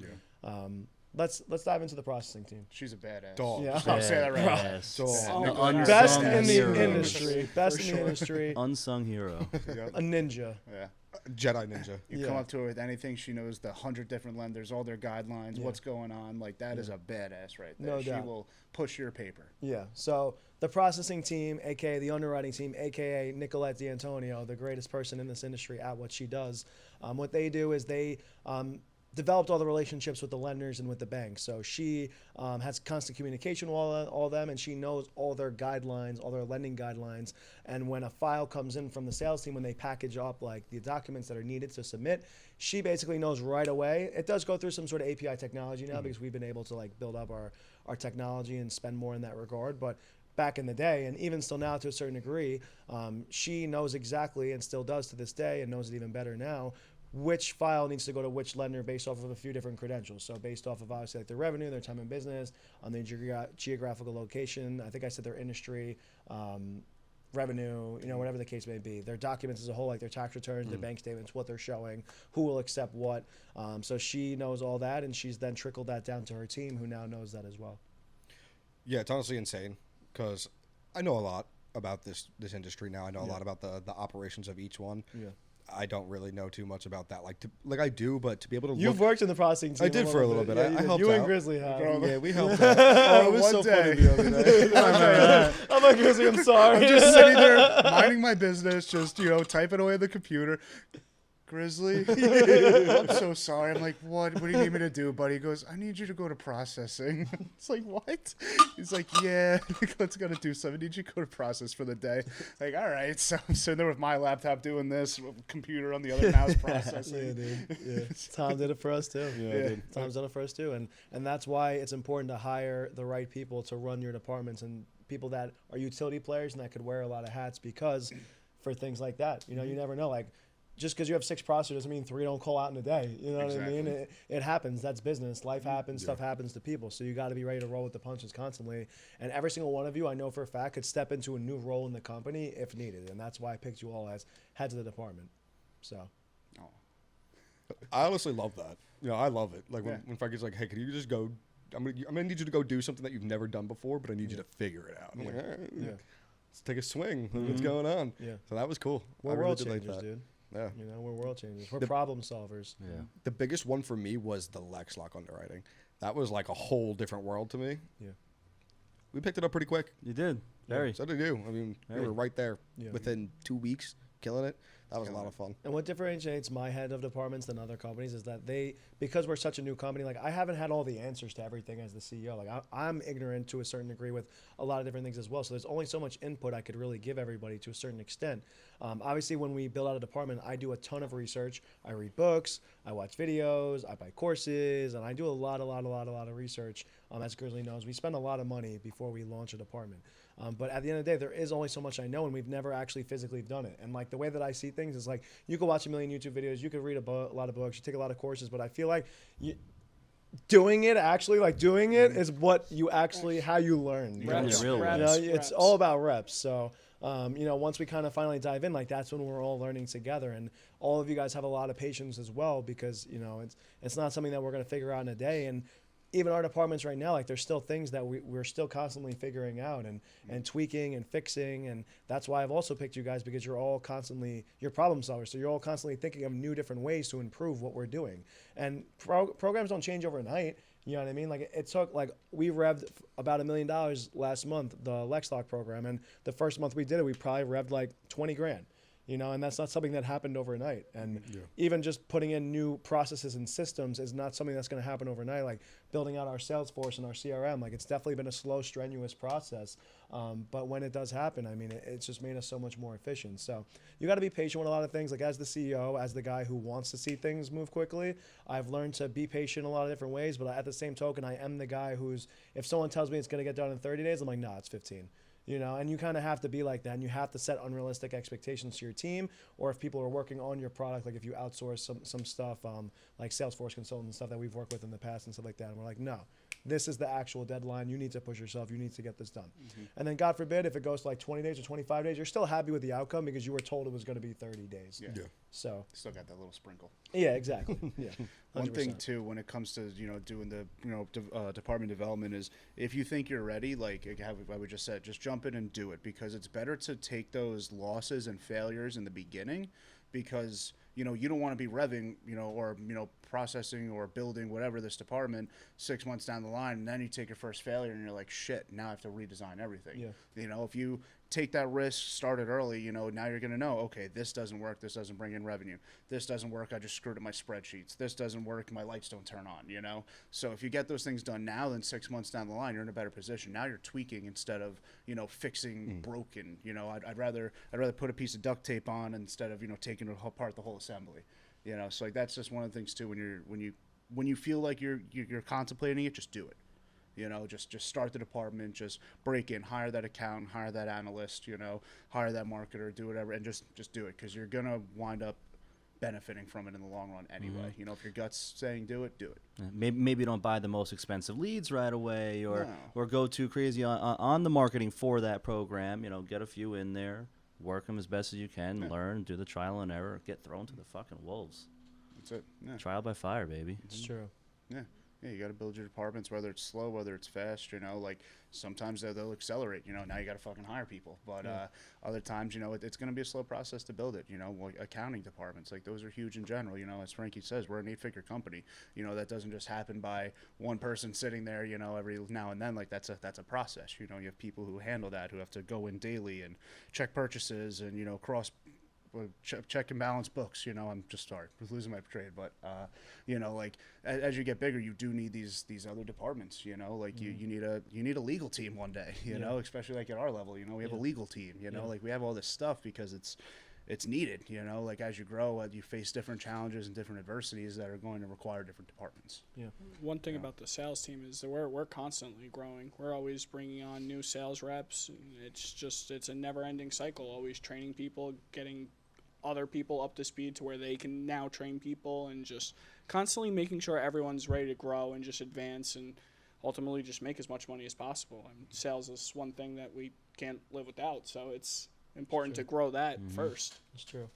let's dive into the processing team. She's a badass. Dog. Yeah. I'll say that right now. Yes. Dog. The Oh, unsung Best in the hero. industry. Best For in the sure. industry. Unsung hero. A ninja. Yeah. Jedi Ninja. You Yeah. come up to her with anything, she knows the 100 different lenders, all their guidelines, Yeah. what's going on. Like, that is a badass right there. No She doubt. will push your paper. Yeah. So the processing team, aka the underwriting team, aka Nicolette D'Antonio, the greatest person in this industry at what she does. What they do is they developed all the relationships with the lenders and with the banks. So she has constant communication with all of them, and she knows all their guidelines, all their lending guidelines. And when a file comes in from the sales team, when they package up like the documents that are needed to submit, she basically knows right away. It does go through some sort of API technology now because we've been able to like build up our technology and spend more in that regard. But back in the day, and even still now to a certain degree, she knows exactly, and still does to this day, and knows it even better now, which file needs to go to which lender based off of a few different credentials. So based off of obviously like their revenue, their time in business, on their geographical location, I think I said their industry, revenue, whatever the case may be. Their documents as a whole, like their tax returns, their bank statements, what they're showing, who will accept what. So she knows all that, and she's then trickled that down to her team, who now knows that as well. Yeah, it's honestly insane because I know a lot about this industry now. I know a lot about the operations of each one. Yeah. I don't really know too much about that. Like I do, but to be able to You've worked in the processing team. I did for a little bit. Yeah, I you did. helped You and out. Grizzly have. Yeah, we helped out. Oh, it was One so day. funny the other day. I'm like, Grizzly, I'm sorry. I'm just sitting there minding my business, just, typing away at the computer. Grizzly, I'm so sorry. I'm like, what? What do you need me to do, buddy? He goes, I need you to go to processing. It's like, what? He's like, yeah, let's go to do something. I need you to go to process for the day. Like, all right. So I'm sitting there with my laptop doing this, computer on the other mouse processing. Yeah, dude. Yeah. Tom did it for us too. Yeah. Tom's done it for us too, and that's why it's important to hire the right people to run your departments and people that are utility players and that could wear a lot of hats, because for things like that, you never know. Like, just because you have 6 processors doesn't mean 3 don't call out in a day. You know what I mean? It happens. That's business. Life happens. Stuff happens to people. So you got to be ready to roll with the punches constantly. And every single one of you, I know for a fact, could step into a new role in the company if needed. And that's why I picked you all as heads of the department. So. I honestly love that. I love it. Like when Frankie's like, "Hey, can you just go? I'm gonna need you to go do something that you've never done before, but I need you to figure it out." I'm like, all right, let's take a swing. What's going on? Yeah. So that was cool. We're I really world did like changers, that. dude. Yeah. We're world changers. We're problem solvers. Yeah. The biggest one for me was the Lex Lock underwriting. That was like a whole different world to me. Yeah. We picked it up pretty quick. You did. Very. So did you. I mean, Very. we were right there Yeah. within 2 weeks, killing it. That was a lot of fun. And what differentiates my head of departments than other companies is that because we're such a new company, like I haven't had all the answers to everything as the CEO. Like I'm ignorant to a certain degree with a lot of different things as well. So there's only so much input I could really give everybody to a certain extent. Obviously, when we build out a department, I do a ton of research. I read books, I watch videos, I buy courses, and I do a lot of research. As Grizzly knows, we spend a lot of money before we launch a department. But at the end of the day, there is only so much I know, and we've never actually physically done it. And like the way that I see things is like, you could watch a million YouTube videos, you could read a lot of books, you take a lot of courses, but I feel like doing it is what you actually, how you learn. You're in the real Reps. world. It's all about reps. So, once we kind of finally dive in, like that's when we're all learning together. And all of you guys have a lot of patience as well, because, it's not something that we're going to figure out in a day. And even our departments right now, like there's still things that we're still constantly figuring out and tweaking and fixing. And that's why I've also picked you guys, because you're problem solvers. So you're all constantly thinking of new different ways to improve what we're doing. And programs don't change overnight. You know what I mean? Like it took, like we revved about $1 million last month, the Lex Talk program. And the first month we did it, we probably revved like 20 grand. And that's not something that happened overnight. And even just putting in new processes and systems is not something that's going to happen overnight. Like building out our Salesforce and our CRM, like it's definitely been a slow, strenuous process. But when it does happen, I mean, it's just made us so much more efficient. So you got to be patient with a lot of things. Like as the CEO, as the guy who wants to see things move quickly, I've learned to be patient in a lot of different ways. But at the same token, I am the guy who's, if someone tells me it's going to get done in 30 days, I'm like, nah, it's 15. And you kind of have to be like that, and you have to set unrealistic expectations to your team, or if people are working on your product, like if you outsource some stuff, like Salesforce consultants and stuff that we've worked with in the past and stuff like that, and we're like, no, this is the actual deadline. You need to push yourself. You need to get this done. And then God forbid if it goes to like 20 days or 25 days, you're still happy with the outcome because you were told it was going to be 30 days. Yeah. So Still got that little sprinkle. yeah, exactly. Yeah. One thing 100%. too, when it comes to doing the department development, is if you think you're ready, like I would just said, just jump in and do it, because it's better to take those losses and failures in the beginning, because you don't want to be revving or processing or building whatever this department 6 months down the line, and then you take your first failure and you're like, shit, now I have to redesign everything. If you take that risk, start it early, now you're going to know, okay, this doesn't work, this doesn't bring in revenue, this doesn't work, I just screwed up my spreadsheets, this doesn't work, my lights don't turn on. So if you get those things done now, then 6 months down the line you're in a better position. Now you're tweaking instead of fixing broken. I'd rather put a piece of duct tape on instead of taking apart the whole assembly. So like that's just one of the things too, when you feel like you're contemplating it, just do it. Just start the department, just break in, hire that accountant, hire that analyst, hire that marketer, do whatever, and just do it, because you're gonna wind up benefiting from it in the long run anyway. If your gut's saying do it, do it. Maybe don't buy the most expensive leads right away, or No. or go too crazy on the marketing for that program. Get a few in there, work them as best as you can, learn, do the trial and error, get thrown to the fucking wolves. That's it. Yeah. Trial by fire, baby. It's true. Yeah, you got to build your departments, whether it's slow, whether it's fast. Like sometimes they'll accelerate. Now you got to fucking hire people, but other times, it's going to be a slow process to build it. Like accounting departments, like those are huge in general. As Frankie says, we're an 8-figure company. That doesn't just happen by one person sitting there. Every now and then. Like that's a process. You have people who handle that, who have to go in daily and check purchases and cross. Check and balance books. I'm just sorry for losing my trade, but like as you get bigger, you do need these other departments. Like you need a legal team one day. Especially like at our level. We have a legal team. Like we have all this stuff because it's needed. Like as you grow, you face different challenges and different adversities that are going to require different departments. One thing about the sales team is that we're constantly growing. We're always bringing on new sales reps. And it's a never-ending cycle. Always training people, getting other people up to speed to where they can now train people, and just constantly making sure everyone's ready to grow and just advance and ultimately just make as much money as possible. And sales is one thing that we can't live without, so it's important to grow that first. It's true.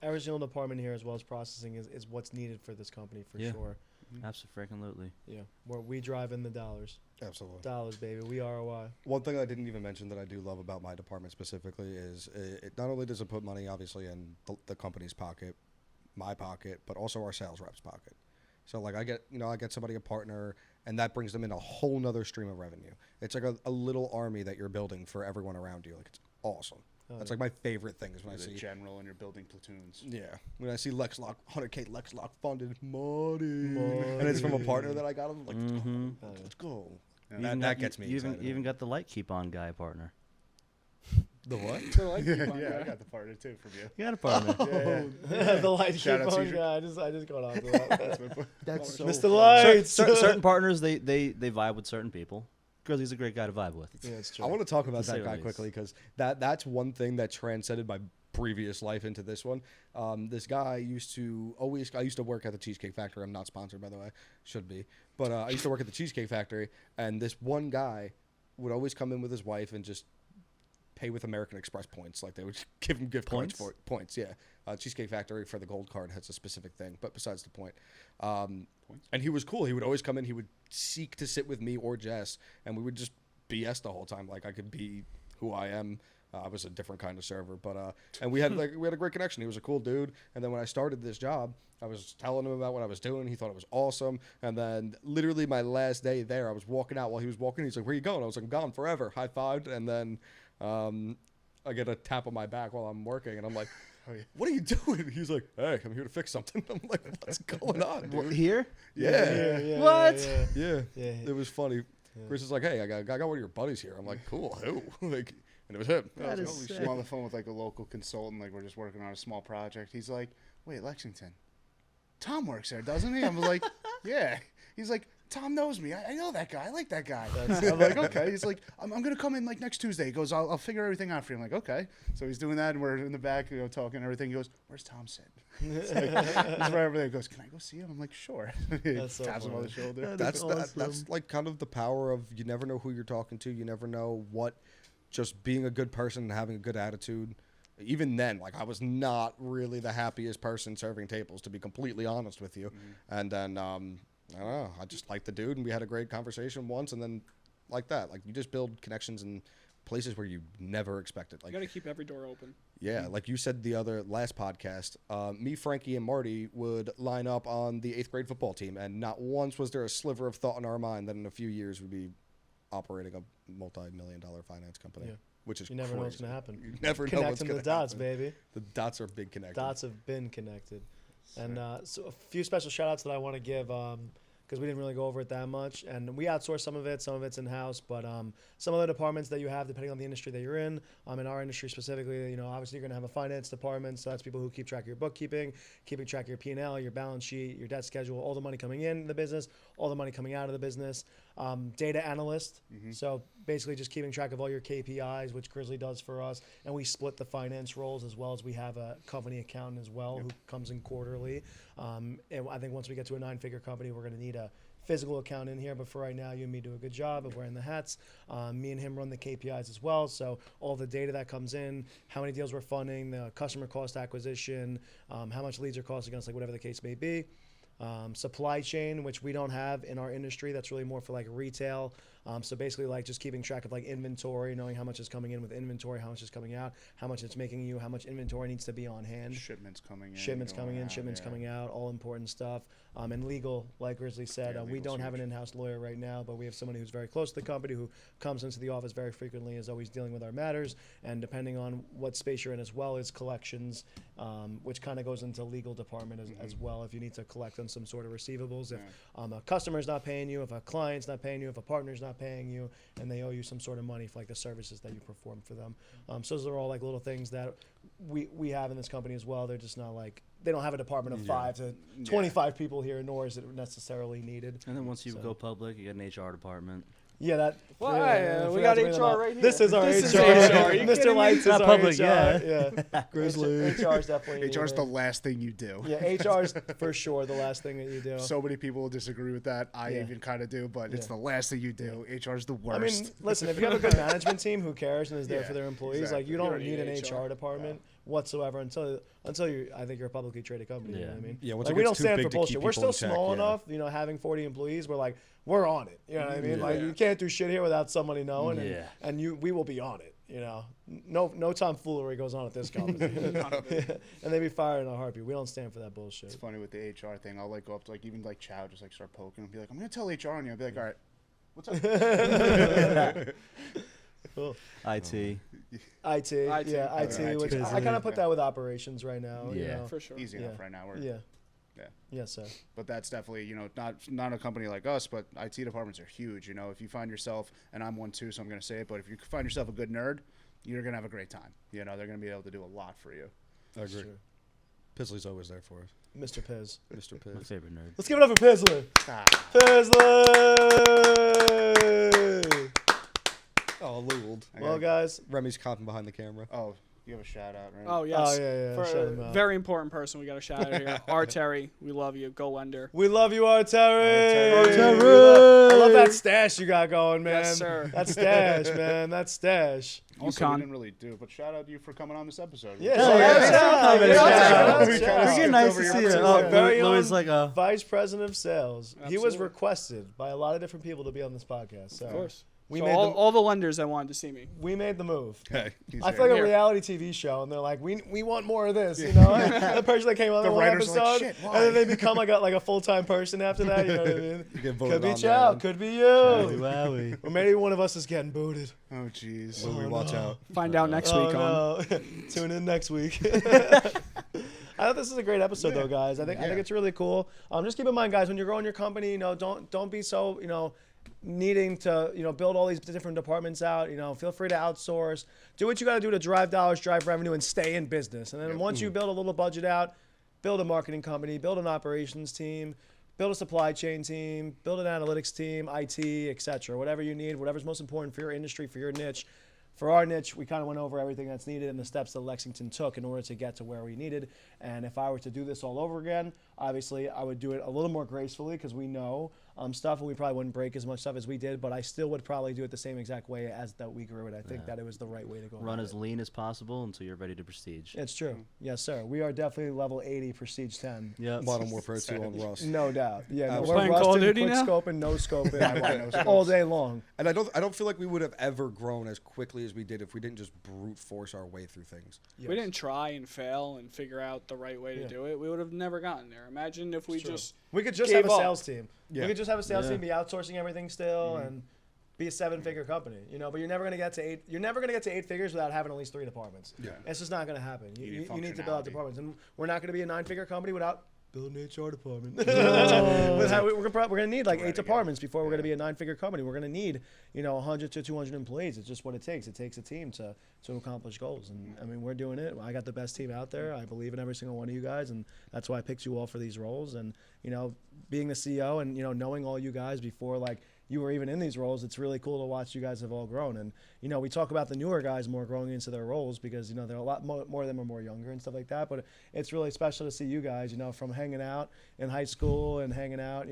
Every single department here, as well as processing, is what's needed for this company for sure. Absolutely. Yeah, where we drive in the dollars. Absolutely. Dollars, baby. We ROI. One thing I didn't even mention that I do love about my department specifically is it not only does it put money obviously in the company's pocket, my pocket, but also our sales rep's pocket. So like I get somebody a partner, and that brings them in a whole nother stream of revenue. It's like a little army that you're building for everyone around you. Like it's awesome. That's like my favorite thing is when I see general and you're building platoons. Yeah, when I see Lex Lock 100K Lex Lock funded money, and it's from a partner that I got. I'm like, let's go. Yeah. That gets me You excited. even got the light keep on guy partner. The what? Yeah, I got the partner too from you. You got a partner. The light Shout keep out on Cedric. guy. I just got off that. That's so Mr. Lights. certain partners they vibe with certain people. He's a great guy to vibe with. Yeah, it's true. I want to talk about To say that the guy least. quickly because that's one thing that transcended my previous life into this one. This guy I used to work at the Cheesecake Factory. I'm not sponsored, by the way. Should be. But I used to work at the Cheesecake Factory, and this one guy would always come in with his wife and just pay with American Express points. Like they would give him gift cards for it. Points, yeah. Cheesecake Factory for the gold card has a specific thing, but besides the point. And he was cool. He would always come in. He would seek to sit with me or Jess, and we would just BS the whole time. Like I could be who I am. I was a different kind of server, but and we had a great connection. He was a cool dude. And then when I started this job, I was telling him about what I was doing. He thought it was awesome. And then literally my last day there, I was walking out while he was walking. He's like, "Where you going?" I was like, "I'm gone forever." High fived, and then I get a tap on my back while I'm working, and I'm like, "What are you doing?" He's like, "Hey, I'm here to fix something." I'm like, "What's going on, dude?" Here? Yeah. What? Yeah. It was funny. Chris is like, "Hey, I got one of your buddies here." I'm like, "Cool, who?" Like, and it was him. I was like, "Holy shit." I'm on the phone with like a local consultant, like we're just working on a small project. He's like, "Wait, Lexington, Tom works there, doesn't he?" I'm like, "Yeah." He's like, Tom knows me. I know that guy. I like that guy. I'm like, okay. He's like, I'm going to come in like next Tuesday. He goes, I'll figure everything out for you. I'm like, okay. So he's doing that, and we're in the back, talking and everything. He goes, where's Tom sitting? It's like, he's right over there. He goes, can I go see him? I'm like, sure. He That's so taps him on funny. the shoulder. That's like kind of the power of you never know who you're talking to. You never know what just being a good person and having a good attitude. Even then, like, I was not really the happiest person serving tables, to be completely honest with you. And then, I don't know, I just liked the dude, and we had a great conversation once, and then like that. Like, you just build connections in places where you never expected. Like, You got to keep every door open. yeah, like you said the last podcast, me, Frankie, and Marty would line up on the 8th grade football team, and not once was there a sliver of thought in our mind that in a few years we'd be operating a multi-million-dollar finance company. Yeah. Which is You never know what's crazy. going to happen. You never know what's Connecting going the to dots, happen. baby. The dots are big connected. Dots have been connected. And so a few special shout outs that I want to give because we didn't really go over it that much. And we outsource some of it's in-house. But some of the departments that you have, depending on the industry that you're in our industry specifically, obviously you're going to have a finance department. So that's people who keep track of your bookkeeping, keeping track of your P&L, your balance sheet, your debt schedule, all the money coming in the business, all the money coming out of the business. Data analyst. So basically just keeping track of all your KPIs, which Grizzly does for us. And we split the finance roles as well as we have a company accountant as well who comes in quarterly. And I think once we get to a 9-figure company, we're going to need a physical accountant here. But for right now, you and me do a good job of wearing the hats. Me and him run the KPIs as well. So all the data that comes in, how many deals we're funding, the customer cost acquisition, how much leads are costing us, like whatever the case may be. Supply chain, which we don't have in our industry. That's really more for like retail. So basically like just keeping track of like inventory, knowing how much is coming in with inventory, how much is coming out, how much it's making you, how much inventory needs to be on hand. Shipments coming in. Shipments coming in, out, shipments yeah. coming out, all important stuff. And legal, like Grizzly said, Yeah, we legal's don't have an huge. in-house lawyer right now, but we have somebody who's very close to the company who comes into the office very frequently, is always dealing with our matters. And depending on what space you're in as well as collections, which kind of goes into legal department as well. If you need to collect on some sort of receivables, if a customer's not paying you, if a client's not paying you, if a partner's not paying you, and they owe you some sort of money for like the services that you perform for them. So those are all like little things that we have in this company as well. They're just not like, they don't have a department of 5 to 25 people here, nor is it necessarily needed. And then once you So- go public, you get an HR department. Yeah, that. Well, yeah, we forgot got to bring that HR up. right here. This is our This is HR. HR. Are you kidding Mr. me? Lights is Not our public, HR. yeah. Grizzly. HR is definitely. HR's the needed. last thing you do. Yeah, HR is for sure the last thing that you do. So many people will disagree with that. I Yeah. even kind of do, but it's Yeah. the last thing you do. HR's the worst. I mean, listen, if you have a good management team who cares and is there Yeah, for their employees, exactly. like you You don't don't need an need HR department whatsoever until you. I think you're a publicly traded company. You know Yeah. what I mean? Yeah, once Like, it we gets don't too stand big for to bullshit. keep We're people still in check, small yeah. enough, having 40 employees. We're like, we're on it. You know what I mean? Like Yeah. you can't do shit here without somebody knowing, Yeah. and we will be on it. No tomfoolery goes on at this company, and they be fired in a heartbeat. We don't stand for that It's bullshit. funny with the HR thing. I'll like go up to like even like Chow, just like start poking and be like, I'm gonna tell HR on you. I'll be like, all right, what's up? Cool. IT. IT, IT. yeah, IT, IT. which I kind of put that with operations right now. You Yeah. know? For sure. Easy Yeah. enough right now. We're, Yeah. Yeah. Yes, sir. But that's definitely, not a company like us, but IT departments are huge. If you find yourself, and I'm one too, so I'm going to say it, but if you find yourself a good nerd, you're going to have a great time. They're going to be able to do a lot for you. I agree. True. Pizzly's always there for us. Mr. Piz. Mr. My Piz. favorite nerd. Let's give it up for Pizler. Ah, Pizler! Oh, Luld. Well, guys. Remy's comping behind the camera. Oh, you have a shout out, right? Oh, yes. Oh, yeah. For Shout a him out. very important person, we got a shout out here. R. Terry, we love you. Go Lender. We love you, Terry. Arteri. I love that stash you got going, man. Yes, sir. That stash, man. That stash. Also, we UConn. didn't really do, but shout out to you for coming on this episode. Yeah, Hell yeah, thanks for coming. Yeah, Shout shout out. out, We shout kinda out. Freaking skipped nice over to your see you. episode. Oh, Yeah. Very Louis own like a. Vice President of Sales. He was Absolutely. requested by a lot of different people to be on this podcast. So Of course. We So made all the lenders that wanted to see me. we made the move. Hey. I feel like a Here. reality TV show, and they're like, "We want more of this," The person that came on The the one writers are episode, like, "Shit, why?" and then they become like a full time person after that. You know what I mean? You get voted Could be on Chow, there. could be Wowie, you, wowie. or maybe one of us is getting booted. Oh, jeez. Louis, watch out. Find out next week on. no. Tune in next week. I thought this is a great episode, though, guys. I think it's really cool. Just keep in mind, guys, when you're growing your company, don't be so needing to build all these different departments out. Feel free to outsource. Do what you got to do to drive dollars, drive revenue, and stay in business. And then once you build a little budget out, build a marketing company, build an operations team. build a supply chain team, build an analytics team, IT, etc. Whatever you need, whatever's most important for your industry, for your niche. For our niche, we kind of went over everything that's needed and the steps that Lexington took in order to get to where we needed. And if I were to do this all over again, obviously I would do it a little more gracefully because we know stuff and we probably wouldn't break as much stuff as we did, but I still would probably do it the same exact way as that we grew it. I think that it was the right way to go. Run about as it. lean as possible until you're ready to prestige. It's true. Yes, sir. We are definitely level 80 Prestige 10. Yeah. Modern Warfare 2 on Rust. No doubt. Yeah, no, We're we're playing Call of rusting, Duty quick now? scoping, no scoping, all day long. And I don't feel like we would have ever grown as quickly as we did if we didn't just brute force our way through things. If we didn't try and fail and figure out the right way to Yeah. do it, we would have never gotten there. Imagine if we just We could just gave have a up. sales team. Yeah. We could just have a sales Yeah. team, be outsourcing everything still, and be a 7-figure company. You know, but you're never gonna get to 8. You're never gonna get to 8 figures without having at least 3 departments. Yeah. It's just not gonna happen. You You need need to build out functionality. departments, and we're not gonna be a 9-figure company without building an HR department. We're gonna need like 8 departments before we're gonna be a 9-figure company. We're gonna need 100 to 200 employees. It's just what it takes. It takes a team to accomplish goals, and I mean we're doing it. I got the best team out there. I believe in every single one of you guys, and that's why I picked you all for these roles. And being the CEO and knowing all you guys before like you were even in these roles, it's really cool to watch you guys have all grown. And we talk about the newer guys more growing into their roles because they're a lot more of them are more younger and stuff like that. But it's really special to see you guys, from hanging out in high school and hanging out,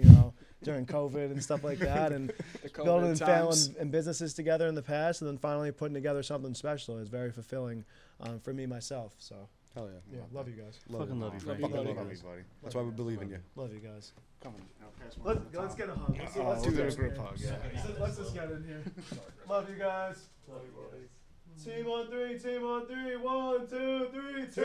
during COVID and stuff like that, and the COVID building and failing times. and businesses together in the past, and then finally putting together something special is very fulfilling for me myself. So Hell yeah. yeah, love you guys. Fucking love you, Love Frank. you, Fucking buddy. love you. buddy. That's why we believe in you. Love you guys. Come on. I'll pass one. Let's get a hug. Let's do get a in group here. hug, yeah. Let's just get in here. Love you guys. Love you, buddy. Team on 3. Team on 3. 1, 2, 3. Team.